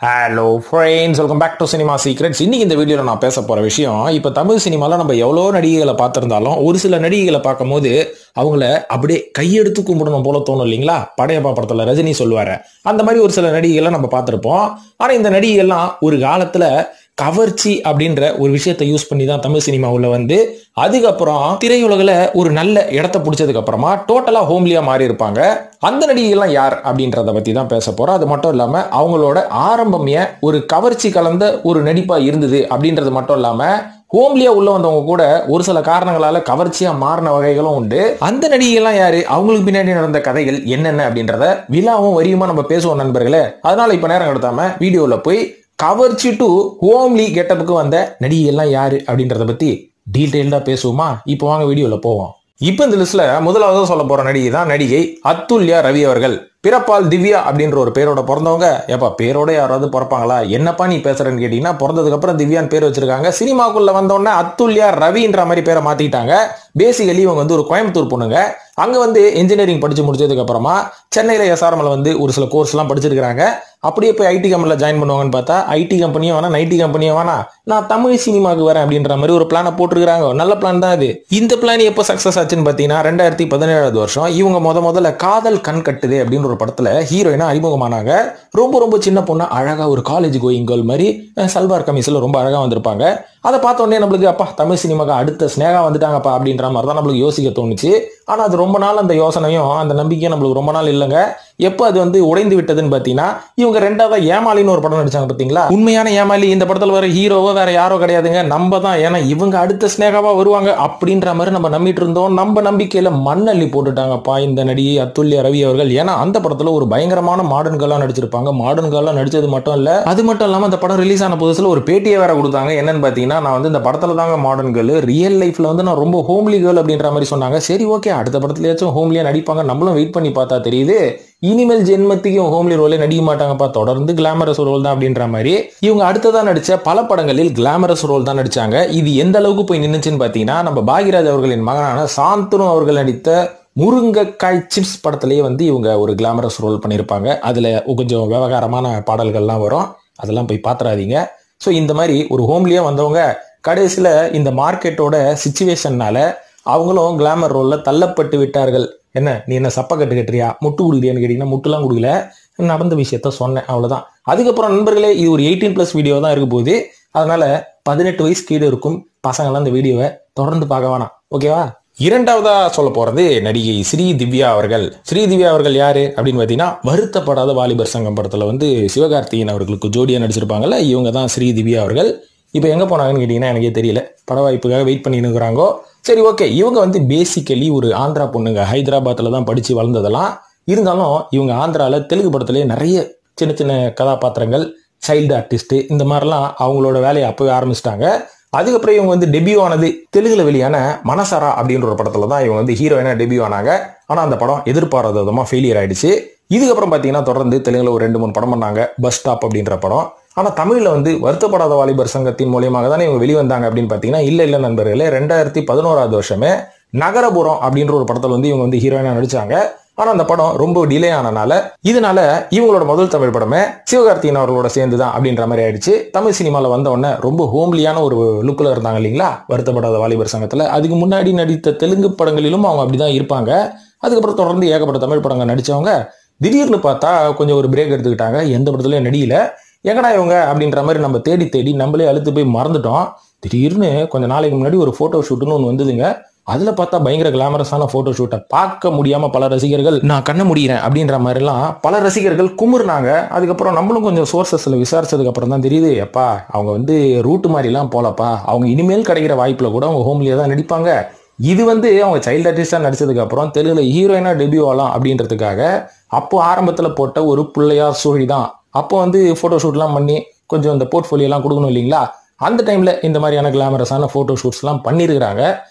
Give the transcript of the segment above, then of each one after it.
Hello friends, welcome back to cinema secrets. இன்னைக்கு இந்த வீடியோவில் நான் பேச போகிற விஷயம், இப்போ தமிழ் சினிமாவில் நம்ம எவ்வளோ நடிகைகளை பார்த்துருந்தாலும் ஒரு சில நடிகைகளை பார்க்கும்போது அவங்கள அப்படியே கையெடுத்து கும்பிடணும் போல தோணும் இல்லைங்களா? படையப்பா படத்தில் ரஜினி சொல்லுவார், அந்த மாதிரி ஒரு சில நடிகைகளை நம்ம பார்த்துருப்போம். ஆனால் இந்த நடிகைகள்லாம் ஒரு காலத்தில் கவர்ச்சி அப்படின்ற ஒரு விஷயத்தை யூஸ் பண்ணி தான் தமிழ் சினிமாவில் வந்து அதுக்கப்புறம் திரையுலகில் ஒரு நல்ல இடத்த பிடிச்சதுக்கு அப்புறமா டோட்டலா ஹோம்லியா மாறி இருப்பாங்க. அந்த நடிகைகள்லாம் யார் அப்படின்றத பத்தி தான் பேச போறோம். அது மட்டும் இல்லாம அவங்களோட ஆரம்பமே ஒரு கவர்ச்சி கலந்த ஒரு நடிப்பா இருந்தது அப்படின்றது மட்டும் இல்லாம ஹோம்லியா உள்ள வந்தவங்க கூட ஒரு சில காரணங்களால கவர்ச்சியா மாறின வகைகளும் உண்டு. அந்த நடிகைகள்லாம் யாரு, அவங்களுக்கு பின்னாடி நடந்த கதைகள் என்னென்ன அப்படின்றத விழாவும் வரியுமா நம்ம பேசுவோம் நண்பர்களே. அதனால இப்ப நேரம் எடுத்தாம வீடியோல போய் கவர்ச்சி டு ஹோம்லி கெட்டப்புக்கு வந்த நடிகைகள்லாம் யாரு அப்படின்றத பத்தி டீடைல்டா பேசுவோமா? இப்போ வாங்க வீடியோல போவோம். இப்போ இந்த லிஸ்ட்ல முதலாவது சொல்ல போற நடிகை தான் நடிகை அத்துல்யா ரவி அவர்கள். பிறப்பால் திவ்யா அப்படின்ற ஒரு பேரோட பிறந்தவங்க. ஏப்பா பேரோட யாராவது பிறப்பாங்களா? என்னப்பா நீ பேசுறேன்னு கேட்டீங்கன்னா, பிறந்ததுக்கு அப்புறம் திவ்யான்னு பேர் வச்சிருக்காங்க. சினிமாக்குள்ள வந்தோடனே அத்துல்யா ரவின்ற மாதிரி பேரை மாத்திட்டாங்க. பேசிக்கலி இவங்க வந்து ஒரு கோயம்புத்தூர் பொண்ணுங்க. அங்க வந்து இன்ஜினியரிங் படிச்சு முடிச்சதுக்கு அப்புறமா சென்னையில எஸ்ஆர்எம்ல வந்து ஒரு சில கோர்ஸ் எல்லாம் படிச்சிருக்காங்க. அப்படியே போய் ஐடி கம்பெனில ஜாயின் பண்ணுவாங்கன்னு பார்த்தா ஐடி கம்பெனியும் வேணா நைட்டி கம்பெனியும் வேணா, நான் தமிழ் சினிமாவுக்கு வரேன் அப்படின்ற மாதிரி ஒரு பிளானை போட்டுருக்காங்க. நல்ல பிளான் தான் இது. இந்த பிளான் எப்போ சக்சஸ் ஆச்சுன்னு பார்த்தீங்கன்னா 2017 வருஷம் இவங்க முதல்ல காதல் கண் கட்டுது அப்படின்னு ஒரு படத்துல ஹீரோயினா அறிமுகமானாங்க. ரொம்ப சின்ன பொண்ணா அழகா ஒரு காலேஜ் கோயிங் கேர்ள் மாதிரி சல்வார் கமிஸ்ல ரொம்ப அழகா வந்திருப்பாங்க. அதை பார்த்த உடனே நம்மளுக்கு அப்பா தமிழ் சினிமாக்கு அடுத்த ஸ்னேகா வந்துட்டாங்கப்பா அப்படின்ற மாதிரி தான் நம்மளுக்கு யோசிக்க தோணுச்சு. ஆனா அது ரொம்ப நாள் அந்த யோசனையும் அந்த நம்பிக்கையும் நம்மளுக்கு ரொம்ப நாள் இல்லைங்க. எப்போ அது வந்து உடைந்து விட்டதுன்னு பாத்தீங்கன்னா, இவங்க ரெண்டாவது ஏமாலின்னு ஒரு படம் நடிச்சாங்க பாத்தீங்களா? உண்மையான ஏமாலி இந்த படத்துல வர ஹீரோவோ வேற யாரோ கிடையாதுங்க, நம்ம தான். ஏன்னா இவங்க அடுத்த ஸ்னேகாவா வருவாங்க அப்படின்ற மாதிரி நம்ம நம்பிட்டு இருந்தோம். நம்ம நம்பிக்கையில மண்ணள்ளி போட்டுட்டாங்கப்பா இந்த நடிகை அத்துல்யா ரவி அவர்கள். ஏன்னா அந்த படத்துல ஒரு பயங்கரமான மாடர்ன் கேர்லா நடிச்சிருப்பாங்க. மாடர்ன் கேர்லா நடிச்சது மட்டும் இல்ல, அது மட்டும் இல்லாம அந்த படம் ரிலீஸ் ஆன புதுசுல ஒரு பேட்டியை வேற கொடுத்தாங்க. என்னன்னு பாத்தீங்கன்னா, நான் வந்து இந்த படத்துல தாங்க மாடர்ன் கேர்ள், ரியல் லைஃப்ல வந்து நான் ரொம்ப ஹோம்லி கேர்ள் அப்படின்ற மாதிரி சொன்னாங்க. சரி ஓகே, அடுத்த படத்துலயாச்சும் ஹோம்லியா நடிப்பாங்க, நம்மளும் வெயிட் பண்ணி பார்த்தா தெரியுது இனிமேல் ஜென்மத்துக்கும் ஹோம்லி ரோலே நடிக்க மாட்டாங்கப்பா, தொடர்ந்து கிளாமரஸ் ரோல் தான் அப்படின்ற மாதிரி இவங்க அடுத்ததா நடிச்ச பல படங்களில் கிளாமரஸ் ரோல் தான் நடிச்சாங்க. இது எந்த அளவுக்கு போய் நின்னுச்சுன்னு பாத்தீங்கன்னா, நம்ம பாக்யராஜ் அவர்களின் மகனான சாந்தனு அவர்கள் நடித்த முருங்கைக்காய் சிப்ஸ் படத்திலேயே வந்து இவங்க ஒரு கிளாமரஸ் ரோல் பண்ணியிருப்பாங்க. அதுல கொஞ்சம் விவகாரமான பாடல்கள்லாம் வரும், அதெல்லாம் போய் பாத்துறாதீங்க. ஸோ இந்த மாதிரி ஒரு ஹோம்லியா வந்தவங்க கடைசியில இந்த மார்க்கெட்டோட சிச்சுவேஷன்னால அவங்களும் கிளாமர் ரோல்ல தள்ளப்பட்டு விட்டார்கள். என்ன நீ என்ன சப்ப கட்டு கட்டுறியா, முட்டு கொடுக்குறியான்னு கேட்டீங்கன்னா, முட்டுலாம் கொடுக்கல, நடந்த விஷயத்த சொன்னேன், அவ்வளவுதான். அதுக்கப்புறம் நண்பர்களே, இது ஒரு 18+ வீடியோ தான் இருக்க போகுது. அதனால 18 வயசு கீழே இருக்கும் பசங்களாம் இந்த வீடியோவை தொடர்ந்து பார்க்க வேணாம், ஓகேவா? இரண்டாவதா சொல்ல போறது நடிகை ஸ்ரீ திவ்யா அவர்கள். ஸ்ரீ திவ்யா அவர்கள் யாரு அப்படின்னு பாத்தீங்கன்னா, வருத்தப்படாத வாலிபர் சங்கம் படத்துல வந்து சிவகார்த்திகேயன் அவர்களுக்கு ஜோடியா நடிச்சிருப்பாங்கல்ல, இவங்க தான் ஸ்ரீ திவ்யா அவர்கள். இப்போ எங்க போனாங்கன்னு கேட்டீங்கன்னா எனக்கே தெரியல, பட வாய்ப்புக்காக வெயிட் பண்ணிட்டு இருக்கிறாங்கோ. சரி ஓகே, இவங்க வந்து பேசிக்கலி ஒரு ஆந்திரா பொண்ணுங்க, ஹைதராபாத்ல தான் படிச்சு வளர்ந்ததெல்லாம். இருந்தாலும் இவங்க ஆந்திரால தெலுங்கு படத்திலேயே நிறைய சின்ன சின்ன கதாபாத்திரங்கள், சைல்டு ஆர்டிஸ்ட், இந்த மாதிரிலாம் அவங்களோட வேலையை அப்பவே ஆரம்பிச்சிட்டாங்க. அதுக்கப்புறம் இவங்க வந்து டெபியூ ஆனது தெலுங்குல வெளியான மனசாரா அப்படின்ற ஒரு படத்துல தான் இவங்க வந்து ஹீரோயினா டெபியூ ஆனாங்க. ஆனா அந்த படம் எதிர்பாராத விதமா ஃபெயிலியர் ஆயிடுச்சு. இதுக்கப்புறம் பாத்தீங்கன்னா தொடர்ந்து தெலுங்குல ஒரு 2-3 படம் பண்ணாங்க. பஸ் ஸ்டாப் அப்படின்ற படம். ஆனா தமிழ்ல வந்து வருத்தப்படாத வாலிபர் சங்கத்தின் மூலியமாக தானே இவங்க வெளிவந்தாங்க அப்படின்னு பாத்தீங்கன்னா, இல்ல நண்பர்களே, 2011 வருஷமே நகரபுரம் அப்படின்ற ஒரு படத்துல வந்து இவங்க வந்து ஹீரோயினா நடிச்சாங்க. ஆனா அந்த படம் ரொம்ப டிலே ஆனனால இதனால இவங்களோட முதல் தமிழ் படமே சிவகார்த்திகேயன் அவர்களோட சேர்ந்துதான் அப்படின்ற மாதிரி ஆயிடுச்சு. தமிழ் சினிமால வந்த உடனே ரொம்ப ஹோம்லியான ஒரு லுக்ல இருந்தாங்க இல்லைங்களா வருத்தப்படாத வாலிபர் சங்கத்துல. அதுக்கு முன்னாடி நடித்த தெலுங்கு படங்களிலும் அவங்க அப்படிதான் இருப்பாங்க. அதுக்கப்புறம் தொடர்ந்து ஏகப்பட்ட தமிழ் படங்கள் நடிச்சவங்க திடீர்னு பார்த்தா கொஞ்சம் ஒரு பிரேக் எடுத்துக்கிட்டாங்க, எந்த படத்துலயும் நடிகல. எங்கடா இவங்க அப்படின்ற மாதிரி நம்ம தேடி நம்மளே அழுத்து போய் மறந்துட்டோம். திடீர்னு கொஞ்ச நாளைக்கு முன்னாடி ஒரு போட்டோ ஷூட்னு ஒன்று வந்ததுங்க. அதுல பார்த்தா பயங்கர கிளாமரஸான போட்டோ ஷூட்டை பார்க்க முடியாம பல ரசிகர்கள் நான் கண்ண முடிகிறேன் அப்படின்ற மாதிரி எல்லாம் பல ரசிகர்கள் குமுறுனாங்க. அதுக்கப்புறம் நம்மளும் கொஞ்சம் சோர்சஸ்ல விசாரிச்சதுக்கு அப்புறம் தான் தெரியுது, எப்பா அவங்க வந்து ரூட்டு மாதிரி எல்லாம் போலப்பா, அவங்க இனிமேல் கிடைக்கிற வாய்ப்புல கூட அவங்க ஹோம்லியா தான் நடிப்பாங்க. இது வந்து அவங்க சைல்டு ஆர்டிஸ்டா நடிச்சதுக்கு அப்புறம் தெலுங்குல ஹீரோயினா டெபியூ ஆகலாம் அப்படின்றதுக்காக அப்போ ஆரம்பத்துல போட்ட ஒரு பிள்ளையார் சூழி தான். அப்போ வந்து போட்டோ ஷூட்லாம் பண்ணி கொஞ்சம் இந்த போர்ட்ஃபோலியோ எல்லாம் கொடுக்கணும் இல்லைங்களா, அந்த டைம்ல இந்த மாதிரியான கிளாமரஸான போட்டோ ஷூட்ஸ் எல்லாம் பண்ணிருக்கிறாங்க.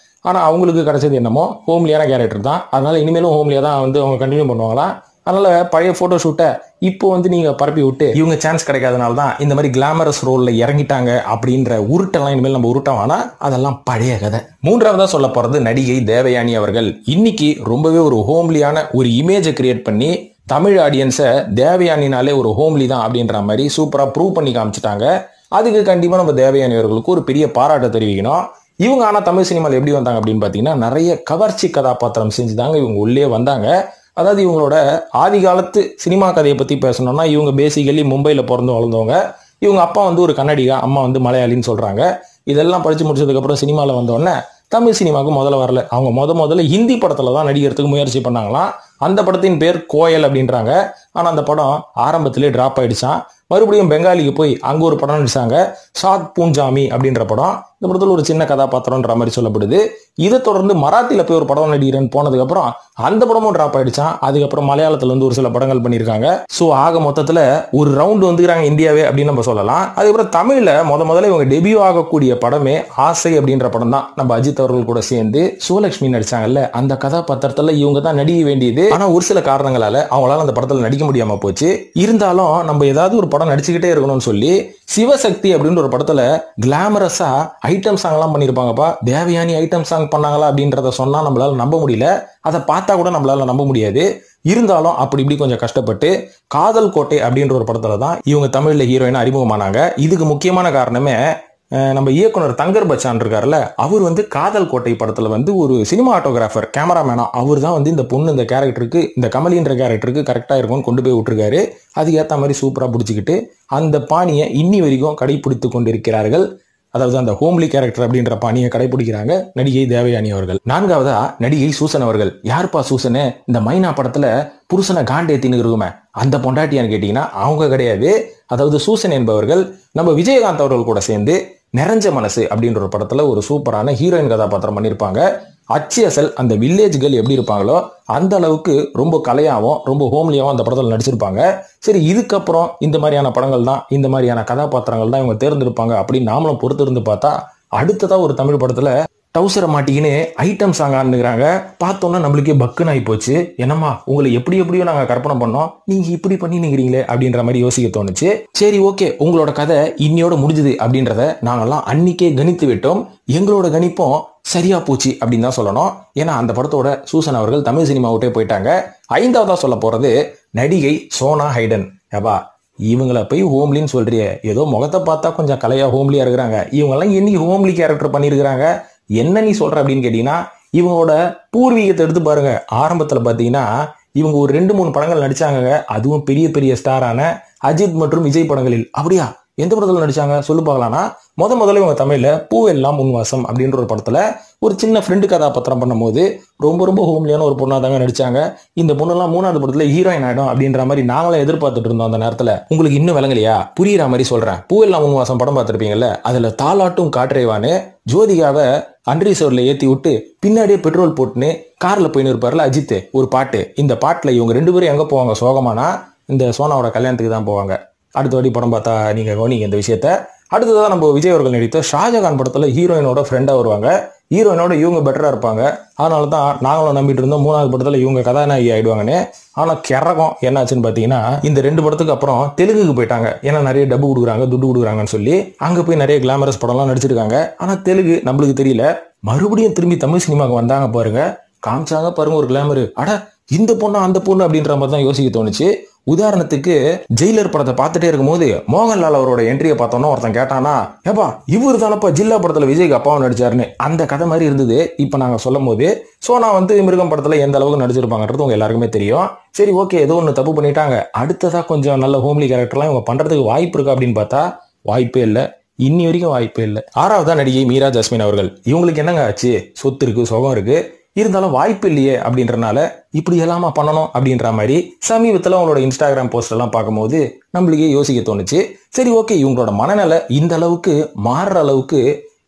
ஆனா அவங்களுக்கு கிடைச்சது என்னமோ ஹோம்லியான கேரக்டர் தான். அதனால இனிமேலும் ஹோம்லியா தான் வந்து அவங்க கண்டினியூ பண்ணுவாங்களாம். அதனால பழைய போட்டோ ஷூட்டை இப்போ வந்து நீங்க பரப்பி விட்டு இவங்க சான்ஸ் கிடைக்காதனால தான் இந்த மாதிரி கிளாமரஸ் ரோல்ல இறங்கிட்டாங்க அப்படின்ற உருட்டெல்லாம் இனிமேல் நம்ம உருட்ட வேணா, அதெல்லாம் பழைய கதை. மூன்றாவதா சொல்ல போறது நடிகை தேவயானி அவர்கள். இன்னைக்கு ரொம்பவே ஒரு ஹோம்லியான ஒரு இமேஜை கிரியேட் பண்ணி தமிழ் ஆடியன்ஸை தேவயானினாலே ஒரு ஹோம்லி தான் அப்படின்ற மாதிரி சூப்பரா ப்ரூவ் பண்ணி காமிச்சிட்டாங்க. அதுக்கு கண்டிப்பா நம்ம தேவயானி அவர்களுக்கு ஒரு பெரிய பாராட்டை தெரிவிக்கணும். இவங்க ஆனா தமிழ் சினிமாவில் எப்படி வந்தாங்க அப்படின்னு பாத்தீங்கன்னா, நிறைய கவர்ச்சி கதாபாத்திரம் செஞ்சுதாங்க இவங்க உள்ளே வந்தாங்க. அதாவது இவங்களோட ஆதி காலத்து சினிமா கதையை பத்தி பேசணும்னா, இவங்க பேசிக்கலி மும்பையில பிறந்து வளர்ந்தவங்க. இவங்க அப்பா வந்து ஒரு கன்னடிகா, அம்மா வந்து மலையாளின்னு சொல்றாங்க. இதெல்லாம் படிச்சு முடிச்சதுக்கு அப்புறம் சினிமாவில் வந்தோடனே தமிழ் சினிமாவுக்கு முதல்ல வரல. அவங்க முதல்ல ஹிந்தி படத்துல தான் நடிக்கிறதுக்கு முயற்சி பண்ணாங்களாம். அந்த படத்தின் பேர் கோயல் அப்படின்றாங்க. ஆனா அந்த படம் ஆரம்பத்திலே டிராப் ஆயிடுச்சான். மறுபடியும் பெங்காலிக்கு போய் அங்க ஒரு படம் நடிச்சாங்க, சாத் பூஞ்சாமி அப்படின்ற படம். இந்த படத்துல ஒரு சின்ன கதாபாத்திரம்ன்ற மாதிரி சொல்லப்படுது. இதை தொடர்ந்து மராத்தியில போய் ஒரு படம் நடிக்கிறேன்னு போனதுக்கு அப்புறம் அந்த படமும் டிராப் ஆயிடுச்சான். அதுக்கப்புறம் மலையாளத்துல வந்து ஒரு சில படங்கள் பண்ணியிருக்காங்க. சோ ஆக மொத்தத்துல ஒரு ரவுண்ட் வந்துக்கிறாங்க இந்தியாவே அப்படின்னு நம்ம சொல்லலாம். அதுக்கப்புறம் தமிழ்ல முதல்ல இவங்க டெபியூ ஆகக்கூடிய படமே ஆசை அப்படின்ற படம் தான். நம்ம அஜித் அவர்கள் கூட சேர்ந்து சிவலட்சுமி நடிச்சாங்கல்ல, அந்த கதாபாத்திரத்துல இவங்க தான் நடிக்க வேண்டியது. ஆனா ஒரு சில காரணங்களால அவங்களால அந்த படத்துல நடிக்க முடியாம போச்சு. இருந்தாலும் நம்ம ஏதாவது ஒரு படம் நடிச்சுக்கிட்டே இருக்கணும்னு சொல்லி சிவசக்தி அப்படின்ற ஒரு படத்துல கிளாமரஸா ஐட்டம் சாங் எல்லாம் பண்ணிருப்பாங்கப்பா. தேவயானி ஐட்டம் சாங் பண்ணாங்களா அப்படின்றத சொன்னா நம்மளால நம்ப முடியல. அதை பார்த்தா கூட நம்மளால நம்ப முடியாது. இருந்தாலும் அப்படி இப்படி கொஞ்சம் கஷ்டப்பட்டு காதல் கோட்டை அப்படின்ற ஒரு படத்துல தான் இவங்க தமிழ்ல ஹீரோயினா அறிமுகமானாங்க. இதுக்கு முக்கியமான காரணமே நம்ம இயக்குனர் தங்கர் பச்சான் இருக்காருல்ல, அவர் வந்து காதல் கோட்டை படத்துல வந்து ஒரு சினிமாட்டோகிராஃபர், கேமராமேனா அவர் தான் வந்து இந்த பொண்ணு இந்த கேரக்டருக்கு, இந்த கமலின்ற கேரக்டருக்கு கரெக்டா இருக்கும்னு கொண்டு போய் விட்டுருக்காரு. அதுக்கு ஏற்ற மாதிரி சூப்பரா பிடிச்சிக்கிட்டு அந்த பாணியை இன்னி வரைக்கும் கடைபிடித்து கொண்டிருக்கிறார்கள். அதாவது அந்த ஹோம்லி கேரக்டர் அப்படின்ற பாணியை கடைபிடிக்கிறாங்க நடிகை தேவயானி அவர்கள். நான்காவதா நடிகை சூசன் அவர்கள். யாருப்பா சூசனு? இந்த மைனா படத்துல புருஷனை காண்டேத்தின்னு இருக்குமே அந்த பொண்டாட்டியான்னு கேட்டீங்கன்னா அவங்க கிடையாது. அதாவது சூசன் என்பவர்கள் நம்ம விஜயகாந்த் அவர்கள் கூட சேர்ந்து நிறைஞ்ச மனசு அப்படின்ற ஒரு படத்துல ஒரு சூப்பரான ஹீரோயின் கதாபாத்திரம் பண்ணியிருப்பாங்க. அச்சு அசல் அந்த வில்லேஜ் கேர்ள் எப்படி இருப்பாங்களோ அந்த அளவுக்கு ரொம்ப கலையாவும் ரொம்ப ஹோம்லியாவும் அந்த படத்தில் நடிச்சிருப்பாங்க. சரி, இதுக்கப்புறம் இந்த மாதிரியான படங்கள் தான், இந்த மாதிரியான கதாபாத்திரங்கள் தான் இவங்க தேர்ந்தெடுப்பாங்க அப்படின்னு நாமளும் பொறுத்து இருந்து பார்த்தா, அடுத்ததா ஒரு தமிழ் படத்துல டவுசரை மாட்டிக்கின்னு ஐட்டம் சாங் ஆடுங்கிறாங்க. பார்த்தோன்னா நம்மளுக்கே பக்குன்னு ஆகி போச்சு. என்னம்மா உங்களை எப்படியோ நாங்க கற்பனை பண்ணோம், நீங்க இப்படி பண்ணி நிக்கிறீங்களே அப்படின்ற மாதிரி யோசிக்க தோணுச்சு. சரி ஓகே, உங்களோட கதை இன்னையோட முடிஞ்சுது அப்படின்றத நாங்கெல்லாம் அன்னைக்கே கணித்து விட்டோம். எங்களோட கணிப்பும் சரியா போச்சு அப்படின்னு தான் சொல்லணும். ஏன்னா அந்த படத்தோட சூசன் அவர்கள் தமிழ் சினிமா விட்டே போயிட்டாங்க. ஐந்தாவதா சொல்ல போறது நடிகை சோனா ஹைடன். ஏபா இவங்கள போய் ஹோம்லின்னு சொல்றியே, ஏதோ முகத்தை பார்த்தா கொஞ்சம் கலையா ஹோம்லியா இருக்கிறாங்க, இவங்கெல்லாம் என்னைக்கு ஹோம்லி கேரக்டர் பண்ணியிருக்கிறாங்க, என்ன நீ சொல்ற அப்படின்னு கேட்டீங்கன்னா, இவங்களோட பூர்வீகத்தை எடுத்து பாருங்க. ஆரம்பத்துல பாத்தீங்கன்னா இவங்க ஒரு 2-3 படங்கள் நடிச்சாங்க, அதுவும் பெரிய பெரிய ஸ்டாரான அஜித் மற்றும் விஜய் படங்களில். அப்படியா எந்த படத்துல நடிச்சாங்க சொல்லு பார்க்கலாம்னா, முதல்ல இவங்க தமிழ்ல பூவெல்லாம் முன்வாசம் அப்படின்ற ஒரு படத்துல ஒரு சின்ன ஃப்ரெண்டு கதாபாத்திரம் பண்ணும்போது ரொம்ப ஹோம்லியான ஒரு பொண்ணா தாங்க நடிச்சாங்க. இந்த பொண்ணெல்லாம் 3வது படத்துல ஹீரோயின் ஆயிடும் அப்படின்ற மாதிரி நாங்களே எதிர்பார்த்துட்டு இருந்தோம் அந்த நேரத்துல. உங்களுக்கு இன்னும் விளங்கலையா? புரியுற மாதிரி சொல்றேன். பூவெல்லாம் முன்வாசம் படம் பார்த்திருப்பீங்கல்ல, அதுல தாலாட்டும் காற்றேவான்னு ஜோதிகாவை அன்ரீசர்ல ஏத்தி விட்டு பின்னாடியே பெட்ரோல் போட்டுன்னு கார்ல போயின்னு இருப்பார்ல அஜித், ஒரு பாட்டு. இந்த பாட்டுல இவங்க 2 பேரும் எங்க போவாங்க சோகமானா, இந்த சோனாவோட கல்யாணத்துக்கு தான் போவாங்க. அடுத்த வாட்டி படம் பார்த்தா நீங்க கவனிங்க இந்த விஷயத்த. அடுத்ததான் நம்ம விஜய் அவர்கள் நடித்த ஷாஜகான் படத்துல ஹீரோயினோட ஃப்ரெண்டா வருவாங்க. ஹீரோயினோட இவங்க பெட்டரா இருப்பாங்க. அதனால தான் நாங்களும் நம்பிட்டு இருந்தோம் 3வது படத்துல இவங்க கதாநாயகி ஆயிடுவாங்கன்னு. ஆனா கிறகம் என்னாச்சுன்னு பாத்தீங்கன்னா, இந்த 2 படத்துக்கு அப்புறம் தெலுங்குக்கு போயிட்டாங்க. ஏன்னா நிறைய டப்பு கொடுக்குறாங்க, துட்டு கொடுக்குறாங்கன்னு சொல்லி அங்க போய் நிறைய கிளாமரஸ் படம்லாம் நடிச்சிருக்காங்க. ஆனா தெலுங்கு நம்மளுக்கு தெரியல. மறுபடியும் திரும்பி தமிழ் சினிமாவுக்கு வந்தாங்க பாருங்க, காமிச்சாங்க பாருங்க ஒரு கிளாமர். அட இந்த பொண்ணு அந்த பொண்ணு அப்படின்ற மாதிரி தான் யோசிக்க தோணுச்சு. உதாரணத்துக்கு ஜெயிலர் படத்தை பார்த்துட்டே இருக்கும்போது மோகன்லால் அவரோட என்ட்ரியை பார்த்தோன்னா ஒருத்தன் கேட்டானா, ஏப்பா இவரு தானப்பா ஜில்லா படத்துல விஜய்க்கு அப்பாவும் நடிச்சாருன்னு. அந்த கதை மாதிரி இருந்தது. இப்ப நாங்க சொல்லும் போது சோனா வந்து மிருகம் படத்துல எந்த அளவுக்கு நடிச்சிருப்பாங்கன்றது உங்க எல்லாருக்குமே தெரியும். சரி ஓகே, ஏதோ ஒன்று தப்பு பண்ணிட்டாங்க, அடுத்ததா கொஞ்சம் நல்ல ஹோம்லி கேரக்டர்லாம் இவங்க பண்றதுக்கு வாய்ப்பு இருக்கா அப்படின்னு பார்த்தா வாய்ப்பே இல்லை. இன்னி வரைக்கும் வாய்ப்பே இல்லை. 6வதா நடிகை மீரா ஜாஸ்மின் அவர்கள். இவங்களுக்கு என்னங்க ஆச்சு? சொத்து இருக்கு, சுகம் இருக்கு, இருந்தாலும் வாய்ப்பு இல்லையே அப்படின்றனால இப்படி எல்லாமா பண்ணணும் அப்படின்ற மாதிரி சமீபத்தில் அவங்களோட இன்ஸ்டாகிராம் போஸ்ட் எல்லாம் பார்க்கும்போது நம்மளுக்கே யோசிக்க தோணுச்சு. சரி ஓகே, இவங்களோட மனநிலை இந்த அளவுக்கு மாறுற அளவுக்கு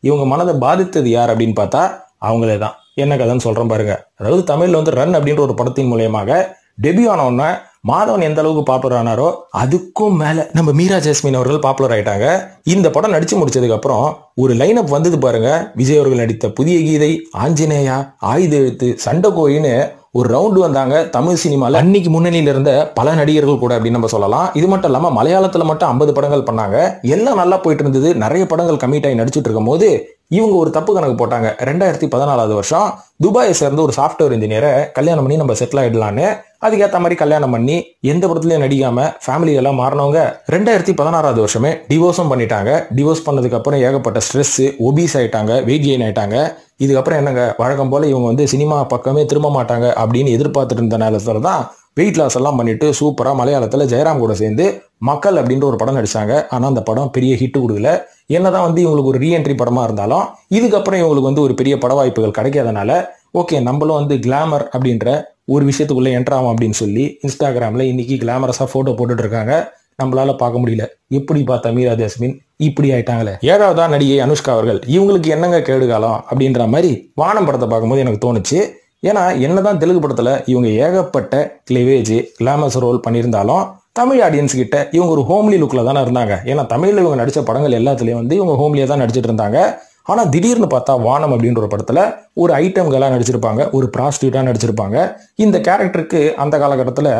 இவங்க மனதை பாதித்தது யார் அப்படின்னு பார்த்தா அவங்களே தான். என்ன கதைன்னு சொல்றேன் பாருங்க. அதாவது தமிழ்ல வந்து ரன் அப்படின்ற ஒரு படத்தின் மூலயமாக டெபியூ ஆனவுடனே மாதவன் எந்த அளவுக்கு பாப்புலர் ஆனாரோ அதுக்கும் மேல நம்ம மீரா ஜாஸ்மின் அவர்கள் பாப்புலர் ஆயிட்டாங்க. இந்த படம் நடிச்சு முடிச்சதுக்கு அப்புறம் ஒரு லைன் அப் வந்தது பாருங்க. விஜய் அவர்கள் நடித்த புதிய கீதை, ஆஞ்சநேயா, ஆயுத எழுத்து, சண்டைக்கோயின்னு ஒரு ரவுண்டு வந்தாங்க தமிழ் சினிமால. அன்னைக்கு முன்னணியில இருந்த பல நடிகர்கள் கூட அப்படின்னு நம்ம சொல்லலாம். இது மட்டும் இல்லாம மலையாளத்துல மட்டும் 50 படங்கள் பண்ணாங்க. எல்லாம் நல்லா போயிட்டு இருந்தது. நிறைய படங்கள் கமிட் ஆகி நடிச்சிட்டு இருக்கும் போது இவங்க ஒரு தப்பு கணக்கு போட்டாங்க. 2014 வருஷம் துபாயை சேர்ந்த ஒரு சாஃப்ட்வேர் இன்ஜினியரை கல்யாணம் பண்ணி நம்ம செட்டில் ஆயிடலான்னு அதுக்கேற்ற மாதிரி கல்யாணம் பண்ணி எந்த படத்துலயும் நடிக்காம ஃபேமிலி எல்லாம் மாறினவங்க 2016 வருஷமே டிவோர்ஸும் பண்ணிட்டாங்க. டிவோர்ஸ் பண்ணதுக்கு அப்புறம் ஏகப்பட்ட ஸ்ட்ரெஸ், ஒபீஸ் ஆயிட்டாங்க, வெயிட் கெயின் ஆயிட்டாங்க. இதுக்கப்புறம் என்னங்க, வழக்கம் போல இவங்க வந்து சினிமா பக்கமே திரும்ப மாட்டாங்க அப்படின்னு எதிர்பார்த்துட்டு இருந்த நேரத்துல தான் வெயிட் லாஸ் எல்லாம் பண்ணிட்டு சூப்பரா மலையாளத்துல ஜெயராம் கூட சேர்ந்து மக்கள் அப்படின்ற ஒரு படம் நடிச்சாங்க. ஆனா அந்த படம் பெரிய ஹிட் கொடுக்கல. என்னதான் வந்து இவங்களுக்கு ஒரு ரீஎன்ட்ரி படமா இருந்தாலும் இதுக்கப்புறம் இவங்களுக்கு வந்து ஒரு பெரிய பட வாய்ப்புகள் கிடைக்காதனால ஓகே நம்மளும் வந்து கிளாமர் அப்படின்ற ஒரு விஷயத்துக்குள்ள என்ட்ராம் அப்படின்னு சொல்லி இன்ஸ்டாகிராம்ல இன்னைக்கு கிளாமரஸா போட்டோ போட்டுட்டு இருக்காங்க. நம்மளால பார்க்க முடியல. எப்படி பார்த்தா மீரா ஜாஸ்மின் இப்படி ஆயிட்டாங்களே. ஏழாவதா நடிகை அனுஷ்கா அவர்கள், இவங்களுக்கு என்னங்க கேடுகாலம் அப்படின்ற மாதிரி வானம் படத்தை பார்க்கும்போது எனக்கு தோணுச்சு. ஏன்னா என்னதான் தெலுங்கு படத்துல இவங்க ஏகப்பட்ட கிளிவேஜ் கிளாமஸ் ரோல் பண்ணியிருந்தாலும் தமிழ் ஆடியன்ஸ் கிட்ட இவங்க ஒரு ஹோம்லி லுக்ல தானே இருந்தாங்க. ஏன்னா தமிழ்ல இவங்க நடிச்ச படங்கள் எல்லாத்துலயும் வந்து இவங்க ஹோம்லியா தான் நடிச்சிட்டு இருந்தாங்க. ஆனா திடீர்னு பார்த்தா வானம் அப்படின்ற ஒரு படத்துல ஒரு ஐட்டம் கேர்லா நடிச்சிருப்பாங்க, ஒரு ப்ராஸ்டியூட்டா நடிச்சிருப்பாங்க. இந்த கேரக்டருக்கு அந்த காலகட்டத்துல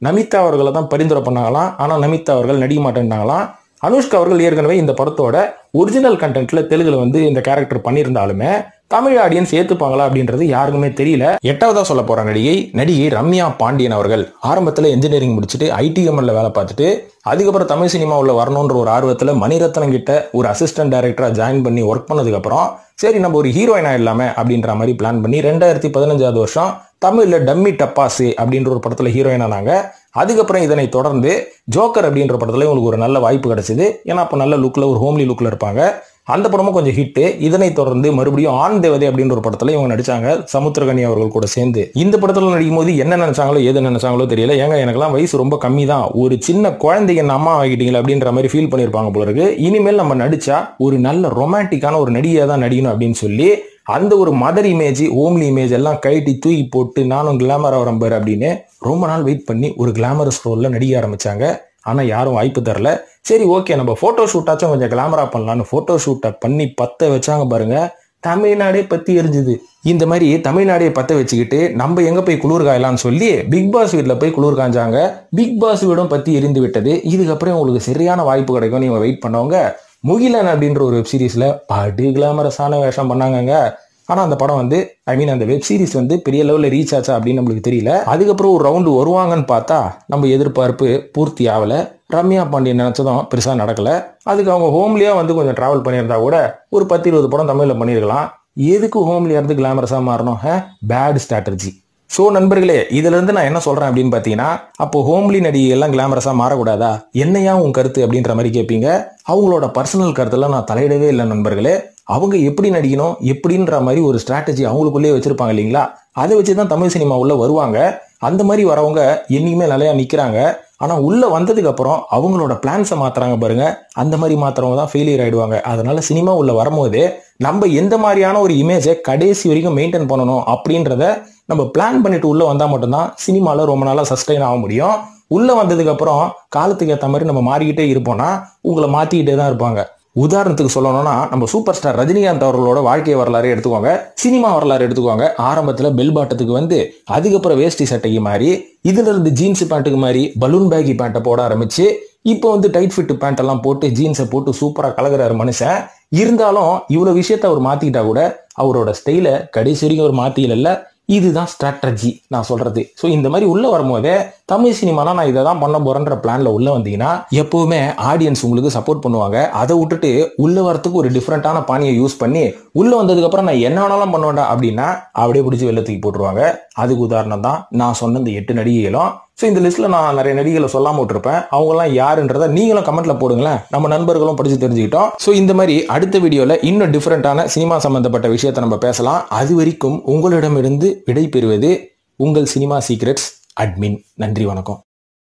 நமிதா அவர்களை தான் பரிந்துரை பண்ணாங்களாம். ஆனா நமிதா அவர்கள் நடிக்க மாட்டேன்னாங்களாம். அனுஷ்கா அவர்கள் ஏற்கனவே இந்த படத்தோட ஒரிஜினல் கண்டென்ட்ல தெலுங்குல வந்து இந்த கேரக்டர் பண்ணியிருந்தாலுமே தமிழ் ஆடியன்ஸ் ஏத்துப்பாங்களா அப்படின்றது யாருக்குமே தெரியல. எட்டாவதா சொல்ல போற நடிகை ரம்யா பாண்டியன் அவர்கள் ஆரம்பத்துல இன்ஜினியரிங் முடிச்சுட்டு ஐடிஎம்எல்ல வேலை பார்த்துட்டு அதுக்கப்புறம் தமிழ் சினிமாவுல வரணும்ன்ற ஒரு ஆர்வத்துல மணிரத்னம் கிட்ட ஒரு அசிஸ்டன்ட் டைரக்டரா ஜாயின் பண்ணி ஒர்க் பண்ணதுக்கு அப்புறம் சரி நம்ம ஒரு ஹீரோயின் ஆயிடலாமே அப்படின்ற மாதிரி பிளான் பண்ணி 2015 வருஷம் தமிழ்ல டம்மி டப்பாசு அப்படின்ற ஒரு படத்துல ஹீரோயின் ஆனாங்க. அதுக்கப்புறம் இதனை தொடர்ந்து ஜோக்கர் அப்படின்ற படத்துல இவங்களுக்கு ஒரு நல்ல வாய்ப்பு கிடைச்சது. ஏன்னா அப்ப நல்ல லுக்ல ஒரு ஹோம்லி லுக்ல இருப்பாங்க. அந்த படமும் கொஞ்சம் ஹிட். இதனை தொடர்ந்து மறுபடியும் ஆண் தேவதை அப்படின்ற ஒரு படத்துல இவங்க நடிச்சாங்க சமுத்திரகனி அவர்கள் கூட சேர்ந்து. இந்த படத்துல நடிக்கும் போது என்ன நினைச்சாங்களோ ஏது நினைச்சாங்களோ தெரியல. ஏங்க எனக்கெல்லாம் வயசு ரொம்ப கம்மி தான், ஒரு சின்ன குழந்தைங்க அம்மா ஆகிட்டீங்களா அப்படின்ற மாதிரி ஃபீல் பண்ணிருப்பாங்க போல இருக்கு. இனிமேல் நம்ம நடிச்சா ஒரு நல்ல ரொமான்டிக்கான ஒரு நடிகையா தான் நடிக்கணும் அப்படின்னு சொல்லி அந்த ஒரு மதர் இமேஜ் ஹோம்லி இமேஜ் எல்லாம் கைட்டி தூக்கி போட்டு நானும் கிளாமர் வரம்பர் அப்படின்னு ரொம்ப நாள் வெயிட் பண்ணி ஒரு கிளாமரஸ் ரோல்ல நடிக்க ஆரம்பிச்சாங்க. ஆனா யாரும் வாய்ப்பு தரல. சரி ஓகே நம்ம போட்டோ ஷூட்டாச்சும் கொஞ்சம் கிளாமரா பண்ணலாம்னு போட்டோ ஷூட்டை பண்ணி பத்த வச்சாங்க பாருங்க. தமிழ்நாடே பத்தி எரிஞ்சுது. இந்த மாதிரி தமிழ்நாடே பத்த வச்சுக்கிட்டு நம்ம எங்க போய் குளிர் காயலாம்னு சொல்லி பிக் பாஸ் வீட்ல போய் குளிர் காய்ஞ்சாங்க. பிக் பாஸ் வீடும் பத்தி எரிந்து விட்டது. இதுக்கப்புறம் உங்களுக்கு சரியான வாய்ப்பு கிடைக்கும் நீங்க வெயிட் பண்ணவங்க முகிலன் அப்படின்ற ஒரு வெப் சீரிஸ்ல படு கிளாமரஸான வேஷம் பண்ணாங்க. ஆனா அந்த படம் வந்து அந்த வெப் சீரிஸ் வந்து பெரிய லெவல்ல ரீச் ஆச்சா அப்படின்னு நம்மளுக்கு தெரியல. அதுக்கப்புறம் ஒரு ரவுண்டு வருவாங்கன்னு பார்த்தா நம்ம எதிர்பார்ப்பு பூர்த்தி ஆகல. ரம்யா பாண்டியன் நினைச்சதும் பெருசா நடக்கல. அதுக்கு அவங்க ஹோம்லியா வந்து கொஞ்சம் டிராவல் பண்ணியிருந்தா கூட ஒரு 10-20 படம் தமிழ்ல பண்ணிருக்கலாம். எதுக்கு ஹோம்லியா இருந்து கிளாமரஸா மாறணும்? Bad strategy. சோ நண்பர்களே, இதுல இருந்து நான் என்ன சொல்றேன் அப்படின்னு பாத்தீங்கன்னா, அப்போ ஹோம்லி நடிகை எல்லாம் கிளாமரஸா மாறக்கூடாதா? என்னையா உன் கருத்து அப்படின்ற மாதிரி கேட்பீங்க. அவங்களோட பர்சனல் கருத்துல நான் தலையிடவே இல்லை நண்பர்களே. அவங்க எப்படி நடிக்கணும் எப்படின்ற மாதிரி ஒரு ஸ்ட்ராட்டஜி அவங்களுக்குள்ளே வச்சிருப்பாங்க இல்லைங்களா? அதை வச்சுதான் தமிழ் சினிமா உள்ள வருவாங்க. அந்த மாதிரி வரவங்க என்னைக்குமே நிலையா நிக்கிறாங்க. ஆனா உள்ள வந்ததுக்கு அப்புறம் அவங்களோட பிளான்ஸை மாத்துறாங்க பாருங்க. அந்த மாதிரி மாத்துறவங்க தான் ஃபெயிலியர் ஆயிடுவாங்க. அதனால சினிமா உள்ள வரும்போது நம்ம எந்த மாதிரியான ஒரு இமேஜை கடைசி வரைக்கும் மெயின்டைன் பண்ணணும் அப்படின்றத நம்ம பிளான் பண்ணிட்டு உள்ள வந்தா மட்டும்தான் சினிமால ரொம்ப நாளா சஸ்டைன் ஆக முடியும். உள்ள வந்ததுக்கு அப்புறம் காலத்துக்கு ஏற்ற மாதிரி நம்ம மாறிக்கிட்டே இருப்போம்னா உங்களை மாத்திக்கிட்டே தான் இருப்பாங்க. உதாரணத்துக்கு சொல்லணும்னா நம்ம சூப்பர் ஸ்டார் ரஜினிகாந்த் அவர்களோட வாழ்க்கை வரலாறு எடுத்துக்கோங்க, சினிமா வரலாறு எடுத்துக்கோங்க. ஆரம்பத்துல பெல் பாட்டத்துக்கு வந்து அதுக்கப்புறம் வேஷ்டி சட்டைக்கு மாறி இதுல இருந்து ஜீன்ஸ் பேண்ட்டுக்கு மாறி பலூன் பேக்கி பேண்ட்டை போட ஆரம்பிச்சு இப்போ வந்து டைட் ஃபிட் பேண்ட் எல்லாம் போட்டு ஜீன்ஸை போட்டு சூப்பரா கலகுறாரு மனுஷன். இருந்தாலும் இவ்வளவு விஷயத்த அவர் மாத்திக்கிட்டா கூட அவரோட ஸ்டைல கடைசி வரைக்கும் அவர் மாத்திக்கல. இதுதான் ஸ்ட்ராட்டஜி நான் சொல்றது. ஸோ இந்த மாதிரி உள்ள வரும்போதே தமிழ் சினிமானா நான் இதை தான் பண்ண போறேன்ற பிளான்ல உள்ள வந்தீங்கன்னா எப்பவுமே ஆடியன்ஸ் உங்களுக்கு சப்போர்ட் பண்ணுவாங்க. அதை விட்டுட்டு உள்ள வரத்துக்கு ஒரு டிஃப்ரெண்டான பாணியை யூஸ் பண்ணி உள்ள வந்ததுக்கு அப்புறம் நான் என்ன வேணாலும் பண்ணுவேன்டா அப்படின்னா அப்படியே பிடிச்சி வெள்ளத்துக்கு போட்டுருவாங்க. அதுக்கு உதாரணம் தான் நான் சொன்ன இந்த 8 நடிகைகளும். ஸோ இந்த லிஸ்ட்ல நான் நிறைய நடிகைகளை சொல்லாம விட்டுருப்பேன். அவங்கலாம் யாருன்றதை நீங்களும் கமெண்ட்ல போடுங்களேன், நம்ம நண்பர்களும் படிச்சு தெரிஞ்சுக்கிட்டோம். ஸோ இந்த மாதிரி அடுத்த வீடியோல இன்னும் டிஃப்ரெண்டான சினிமா சம்பந்தப்பட்ட விஷயத்தை நம்ம பேசலாம். அது வரைக்கும் உங்களிடமிருந்து விடை பெறுவது உங்கள் சினிமா சீக்ரெட்ஸ் அட்மின். நன்றி, வணக்கம்.